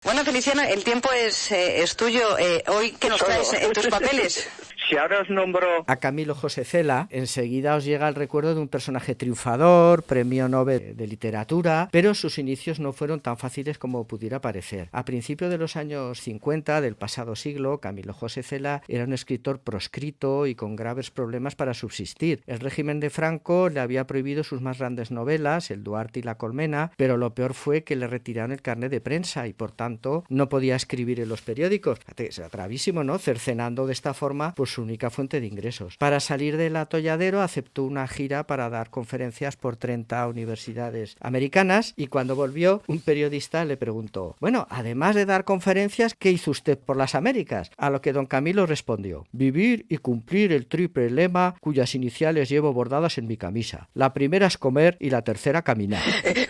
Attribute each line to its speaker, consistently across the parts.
Speaker 1: Bueno, Feliciano, el tiempo es tuyo. Hoy, ¿qué nos traes en tus papeles?
Speaker 2: Si ahora os nombro
Speaker 3: a Camilo José Cela, enseguida os llega el recuerdo de un personaje triunfador, premio Nobel de literatura, pero sus inicios no fueron tan fáciles como pudiera parecer. A principios de los años 50 del pasado siglo, Camilo José Cela era un escritor proscrito y con graves problemas para subsistir. El régimen de Franco le había prohibido sus más grandes novelas, El Duarte y La Colmena, pero lo peor fue que le retiraron el carnet de prensa y por tanto no podía escribir en los periódicos. Es gravísimo, ¿no? Cercenando de esta forma pues su única fuente de ingresos. Para salir del atolladero aceptó una gira para dar conferencias por 30 universidades americanas y cuando volvió un periodista le preguntó: bueno, además de dar conferencias, ¿qué hizo usted por las Américas? A lo que don Camilo respondió: vivir y cumplir el triple lema cuyas iniciales llevo bordadas en mi camisa. La primera es comer y la tercera caminar.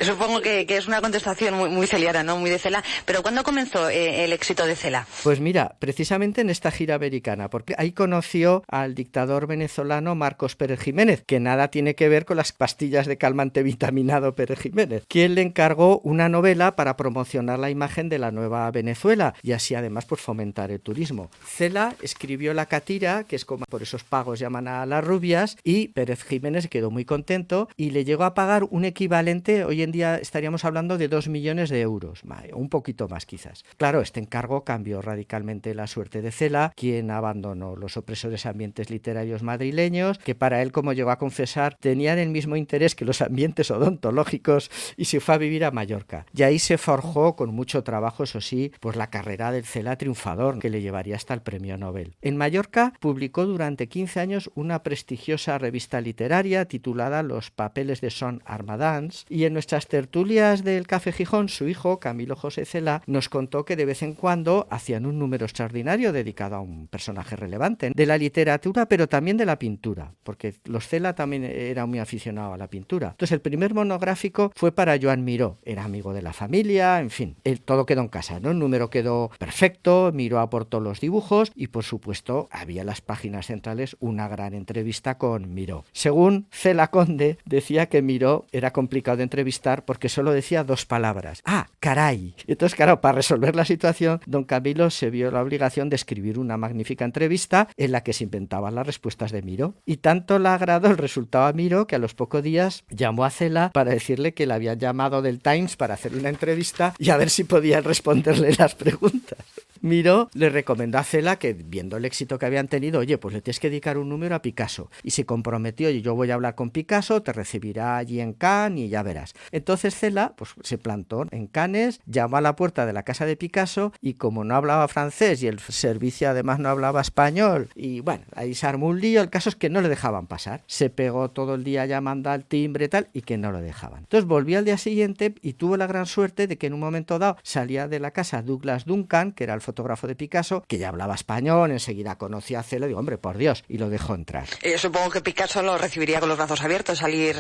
Speaker 1: Supongo que es una contestación muy celiana, ¿no? Muy de Cela. Pero ¿cuándo comenzó el éxito de Cela?
Speaker 3: Pues mira, precisamente en esta gira americana, porque ahí conoció al dictador venezolano Marcos Pérez Jiménez, que nada tiene que ver con las pastillas de calmante vitaminado Pérez Jiménez, quien le encargó una novela para promocionar la imagen de la nueva Venezuela y así además pues fomentar el turismo. Cela escribió La Catira, que es como por esos pagos llaman a las rubias, y Pérez Jiménez quedó muy contento y le llegó a pagar un equivalente, hoy en día estaríamos hablando de 2 millones de euros, un poquito más quizás. Claro, este encargo cambió radicalmente la suerte de Cela, quien abandonó los opresores ambientes literarios madrileños, que para él, como llegó a confesar, tenían el mismo interés que los ambientes odontológicos, y se fue a vivir a Mallorca. Y ahí se forjó, con mucho trabajo, eso sí, pues la carrera del Cela triunfador, que le llevaría hasta el premio Nobel. En Mallorca publicó durante 15 años una prestigiosa revista literaria titulada Los papeles de Son Armadans, y en nuestras tertulias del Café Gijón, su hijo, Camilo José Cela, nos contó que de vez en cuando hacían un número extraordinario dedicado a un personaje relevante de la literatura, pero también de la pintura, porque los Cela también era muy aficionado a la pintura. Entonces el primer monográfico fue para Joan Miró, era amigo de la familia, en fin, todo quedó en casa, ¿no? El número quedó perfecto, Miró aportó los dibujos y por supuesto había en las páginas centrales una gran entrevista con Miró. Según Cela Conde, decía que Miró era complicado de entrevistar porque solo decía 2 palabras: ¡ah, caray! Entonces, claro, para resolver la situación, don Camilo se vio la obligación de escribir una magnífica entrevista en la que se inventaban las respuestas de Miró. Y tanto le agradó el resultado a Miró que a los pocos días llamó a Cela para decirle que le habían llamado del Times para hacer una entrevista y a ver si podían responderle las preguntas. Miró le recomendó a Cela que, viendo el éxito que habían tenido, oye, pues le tienes que dedicar un número a Picasso. Y se comprometió: oye, yo voy a hablar con Picasso, te recibirá allí en Cannes y ya verás. Entonces Cela pues se plantó en Cannes, llamó a la puerta de la casa de Picasso y como no hablaba francés y el servicio además no hablaba español, y bueno, ahí se armó un lío. El caso es que no le dejaban pasar. Se pegó todo el día llamando al timbre y tal, y que no lo dejaban. Entonces volvió al día siguiente y tuvo la gran suerte de que en un momento dado salía de la casa Douglas Duncan, que era el fotógrafo de Picasso, que ya hablaba español, enseguida conocía a Cela y digo, hombre, por Dios, y lo dejó entrar.
Speaker 1: Supongo que Picasso lo recibiría con los brazos abiertos, salir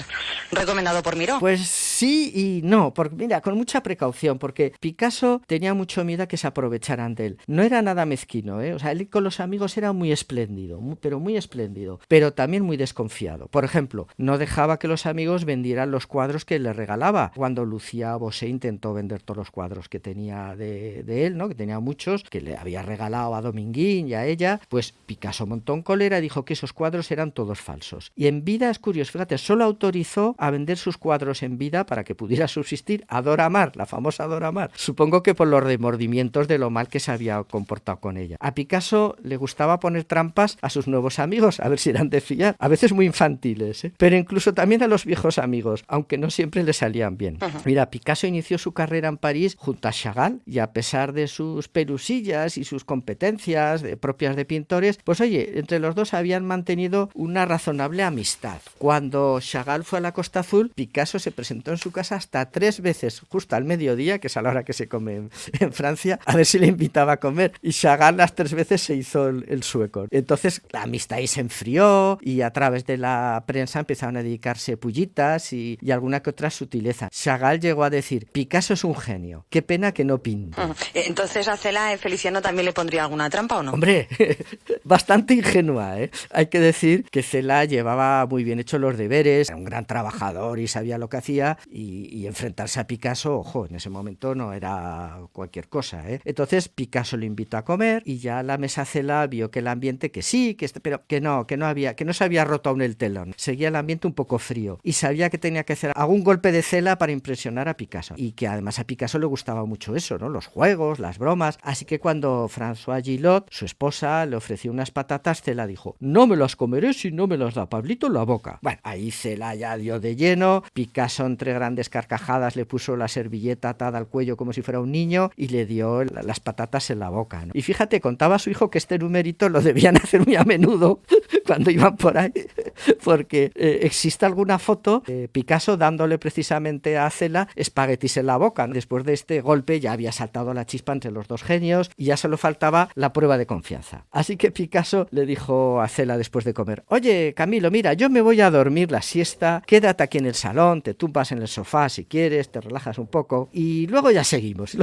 Speaker 1: recomendado por Miró.
Speaker 3: Pues sí y no, porque mira, con mucha precaución, porque Picasso tenía mucho miedo a que se aprovecharan de él. No era nada mezquino, o sea, él con los amigos era muy espléndido, pero muy espléndido, pero también muy desconfiado. Por ejemplo, no dejaba que los amigos vendieran los cuadros que le regalaba. Cuando Lucía Bosé intentó vender todos los cuadros que tenía de él, ¿no? Que tenía muchos, que le había regalado a Dominguín y a ella, pues Picasso montó en cólera y dijo que esos cuadros eran todos falsos. Y en vida, es curioso, fíjate, solo autorizó a vender sus cuadros en vida para que pudiera subsistir a Dora Maar, la famosa Dora Maar. Supongo que por los remordimientos de lo mal que se había comportado con ella. A Picasso le gustaba poner trampas a sus nuevos amigos, a ver si eran de fiar, a veces muy infantiles, pero incluso también a los viejos amigos, aunque no siempre le salían bien. Mira, Picasso inició su carrera en París junto a Chagall y a pesar de sus pelusillas y sus competencias propias de pintores, pues oye, entre los dos habían mantenido una razonable amistad. Cuando Chagall fue a la Costa Azul, Picasso se presentó en su casa hasta 3 veces, justo al mediodía, que es a la hora que se come en Francia, a ver si le invitaba a comer, y Chagall las 3 veces se hizo el sueco. Entonces la amistad ahí se enfrió y a través de la prensa empezaron a dedicarse pullitas y alguna que otra sutileza. Chagall llegó a decir: Picasso es un genio, qué pena que no pinte.
Speaker 1: Entonces a Cela Feliciano también le pondría alguna trampa, ¿o no?
Speaker 3: Hombre, bastante ingenua, ¿eh? Hay que decir que Cela llevaba muy bien hecho los deberes, era un gran trabajador y sabía lo que hacía, y enfrentarse a Picasso, ojo, en ese momento no era cualquier cosa, ¿eh? Entonces Picasso lo invitó a comer y ya la mesa Cela vio que el ambiente, que sí, pero que no se había roto aún el telón. Seguía el ambiente un poco frío y sabía que tenía que hacer algún golpe de Cela para impresionar a Picasso, y que además a Picasso le gustaba mucho eso, ¿no? Los juegos, las bromas. Así que cuando François Gillot, su esposa, le ofreció unas patatas, Cela dijo: no me las comeré si no me las da Pablito en la boca. Bueno, ahí Cela ya dio de lleno. Picasso, entre grandes carcajadas, le puso la servilleta atada al cuello como si fuera un niño y le dio las patatas en la boca, ¿no? Y fíjate, contaba a su hijo que este numerito lo debían hacer muy a menudo cuando iban por ahí, porque existe alguna foto de Picasso dándole precisamente a Cela espaguetis en la boca. Después de este golpe ya había saltado la chispa entre los dos genios y ya solo faltaba la prueba de confianza. Así que Picasso le dijo a Cela después de comer: oye, Camilo, mira, yo me voy a dormir la siesta, quédate aquí en el salón, te tumbas en el sofá si quieres, te relajas un poco y luego ya seguimos.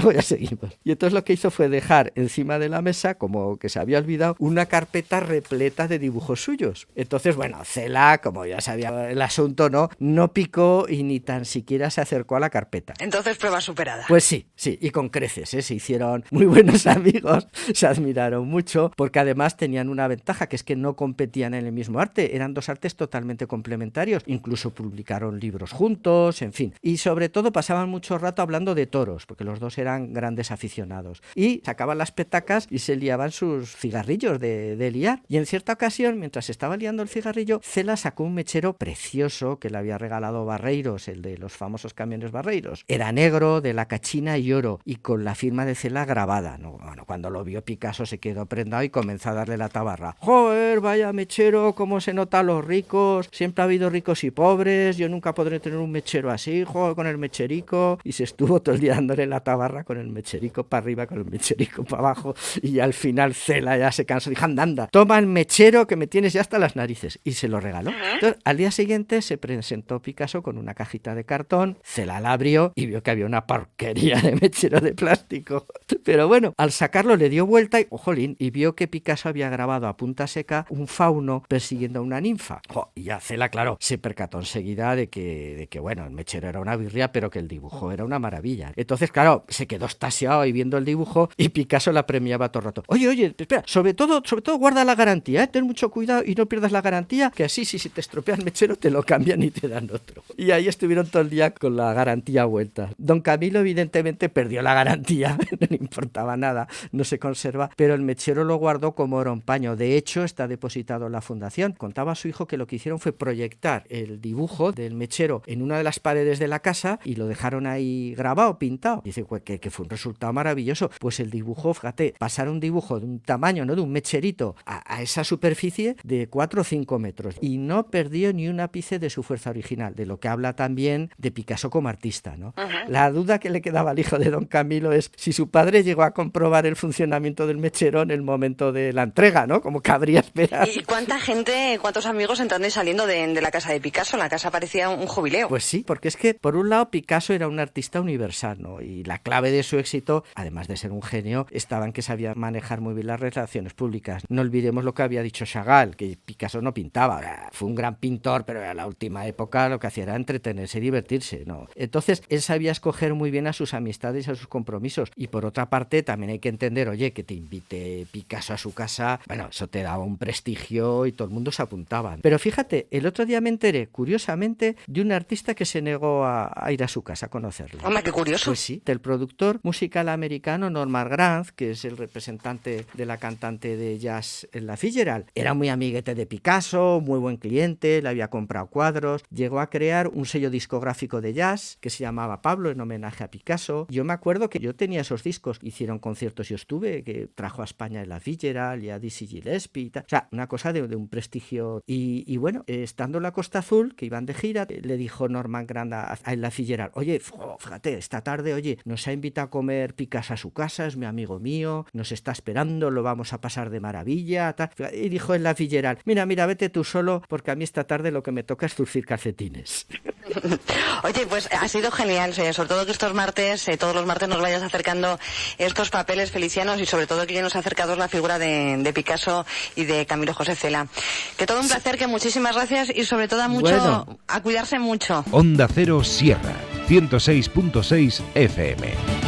Speaker 3: Y entonces lo que hizo fue dejar encima de la mesa, como que se había olvidado, una carpeta repleta de dibujos suyos. Entonces, bueno, Cela, como ya sabía el asunto, no picó y ni tan siquiera se acercó a la carpeta.
Speaker 1: Entonces, prueba superada.
Speaker 3: Pues sí, y con creces, ¿eh? Se hicieron muy buenos amigos, se admiraron mucho, porque además tenían una ventaja, que es que no competían en el mismo arte, eran dos artes totalmente complementarios, incluso publicaron libros juntos, en fin, y sobre todo pasaban mucho rato hablando de toros, porque los dos eran grandes aficionados, y sacaban las petacas y se liaban sus cigarrillos de liar, y en cierta ocasión, mientras estaba liando el cigarrillo, Cela sacó un mechero precioso que le había regalado Barreiros, el de los famosos camiones Barreiros. Era negro, de la cachina y oro, y con la firma de Cela grabada, ¿no? Bueno, cuando lo vio Picasso se quedó prendado y comenzó a darle la tabarra. ¡Joder, vaya mechero, cómo se nota a los ricos! Siempre ha habido ricos y pobres, yo nunca podré tener un mechero así, joder, con el mecherico. Y se estuvo todo el día dándole la tabarra con el mecherico para arriba, con el mecherico para abajo, y al final Cela ya se cansó, dijo: anda, toma el mechero que me tienes ya hasta las narices, y se lo regaló. Entonces, al día siguiente se presentó Picasso con una cajita de cartón, Cela la abrió y vio que había una porquería de mechero de plástico. Pero bueno, al sacarlo le dio vuelta y, ojolín, y vio que Picasso había grabado a punta seca un fauno persiguiendo a una ninfa. Y ya Cela, claro, se percató enseguida de que bueno, el mechero era una birria, pero que el dibujo era una maravilla. Entonces, claro, se quedó extasiado ahí viendo el dibujo, y Picasso la premiaba todo el rato. Oye, espera, sobre todo guarda la garantía, ten mucho cuidado y no pierdas la garantía, que así si te estropea el mechero te lo cambian y te dan otro. Y ahí estuvieron todo el día con la garantía vuelta. Don Camilo evidentemente perdió la garantía, no le importaba nada, no se conserva, pero el mechero lo guardó como oro en paño. De hecho, está depositado en la fundación. Contaba a su hijo que lo que hicieron fue proyectar el dibujo del mechero en una de las paredes de la casa y lo dejaron ahí grabado, pintado. Dice que fue un resultado maravilloso. Pues el dibujo, fíjate, pasar un dibujo de un tamaño, ¿no?, de un mecherito a esa superficie de 4 o 5 metros, y no perdió ni un ápice de su fuerza original, de lo que habla también de Picasso como artista, ¿no? La duda que le quedaba al hijo de don Camilo es si su padre llegó a comprobar el funcionamiento del mechero en el momento de la entrega, ¿no?, como cabría esperar.
Speaker 1: ¿Y cuánta gente, cuántos amigos entrando y saliendo de la casa de Picasso? La casa parecía un jubileo.
Speaker 3: Pues sí, porque es que por un lado Picasso era un artista universal, ¿no?, y la clave de su éxito, además de ser un genio, estaba en que sabía manejar muy bien las relaciones públicas. No olvidemos lo que había dicho Chagall, que Picasso no pintaba, fue un gran pintor, pero en la última época lo que hacía era entretenerse y divertirse, ¿no? Entonces él sabía escoger muy bien a sus amistades y a sus compromisos, y por otra parte también hay que entender, oye, que te invite Picasso a su casa, bueno, eso te daba un prestigio y todo el mundo se apuntaba. Pero fíjate, el otro día me enteré, curiosamente, de un artista que se negó a ir a su casa a conocerle.
Speaker 1: Hombre, qué curioso.
Speaker 3: Pues sí, del productor musical americano Norman Granz, que es el representante de la cantante de jazz en la Fitzgerald. Era muy amiguete de Picasso, muy buen cliente, le había comprado cuadros, llegó a crear un sello discográfico de jazz que se llamaba Pablo, en homenaje a Picasso. Yo me acuerdo que yo tenía esos discos, hicieron conciertos, yo estuve, que trajo a España en la Fitzgerald y a Dizzy Gillespie y tal. O sea, una cosa de un prestigio. Y bueno, estando en la Costa Azul, que iban de gira, le dijo Norman Granz a la Fitzgerald: oye, fíjate, esta tarde, oye, nos ha invitado a comer Picasso a su casa, es mi amigo mío, nos está esperando, lo vamos a pasar de maravilla, tal. Y dijo en la Fitzgerald: mira, vete tú solo, porque a mí esta tarde lo que me toca es zurcir calcetines.
Speaker 1: Oye, pues ha sido genial, sobre todo que estos martes, todos los martes nos vayas acercando estos papeles papeles felicianos y sobre todo que nos ha acercado la figura de Picasso y de Camilo José Cela. Que todo un placer, que muchísimas gracias y sobre todo a cuidarse mucho.
Speaker 2: Onda Cero Sierra, 106.6 FM.